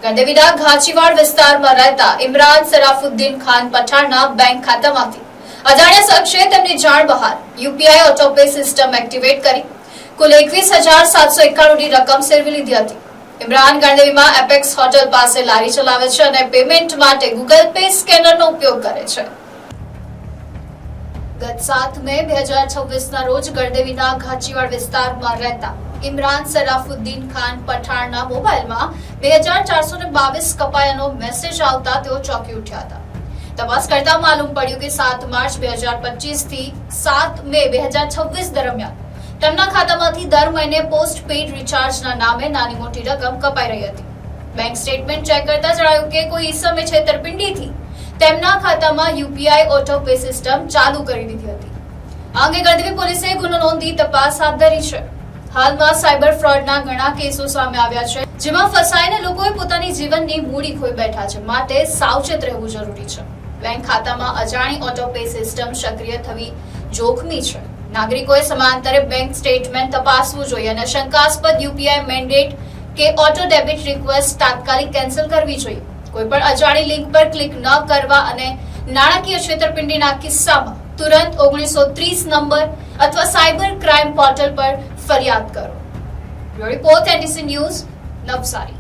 ગણદેવીના ઘાંચીવાડ વિસ્તારમાં રહેતા ઇમરાન સરાફુદ્દીન ખાન પઠાણના બેંક ખાતામાંથી અજાણ્યા શખ્સે તેમની જાણ બહાર યુપીઆઈ ઓટોપે સિસ્ટમ એક્ટિવેટ કરી કુલ 21,791 ની રકમ સેરવી લીધી હતી. ઇમરાન ગણદેવીમાં એપેક્સ હોટલ પાસે લારી ચલાવે છે અને પેમેન્ટ માટે ગૂગલ પે સ્કેનરનો ઉપયોગ કરે છે. ગત 7 મે 2026 ના રોજ ગણદેવીના ઘાંચીવાડ વિસ્તારમાં રહેતા ઇમરાન સરાફુદ્દીન ખાન પઠાણના મોબાઈલમાં 2422 કપાયાનો મેસેજ આવતા તેઓ ચોંકી ઉઠ્યા હતા. તપાસ કરતા માલુમ પડ્યું કે 7 માર્ચ 2025 થી 7 મે 2026 દરમિયાન તેમના ખાતામાંથી દર મહિને પોસ્ટ પેઇડ રિચાર્જના નામે નાની મોટી રકમ કપાઈ રહી હતી. બેંક સ્ટેટમેન્ટ ચેક કરતા જણાયું કે કોઈ ઈસમે છેતરપિંડીથી તેમના ખાતામાં યુપીઆઈ ઓટો પે સિસ્ટમ ચાલુ કરી દીધી હતી. આ અંગે ગણદેવી પોલીસે ગુનો નોંધી તપાસ હાથ ધરી છે. હાલમાં સાયબર ફ્રોડના ઘણા કેસો સામે આવ્યા છે, જેમાં ફસાઈને લોકોએ પોતાની જીવનની મૂડી ખોઈ બેઠા છે. માટે સાવચેત રહેવું જરૂરી છે. બેંક ખાતામાં અજાણી ઓટો પે સિસ્ટમ સક્રિય થવી જોખમી છે. નાગરિકોએ સમાંતરે બેંક સ્ટેટમેન્ટ તપાસવું જોઈએ અને શંકાસ્પદ યુપીઆઈ મેન્ડેટ કે ઓટો ડેબિટ રિક્વેસ્ટ તાત્કાલિક કેન્સલ કરવી જોઈએ. કોઈ પણ અજાણી લિંક પર ક્લિક ન કરવા અને નાણાકીય છેતરપિંડીના કિસ્સામાં તુરંત 1930 નંબર અથવા સાયબર ક્રાઇમ પોર્ટલ પર ફરિયાદ કરો. Report NTC news, Navsari.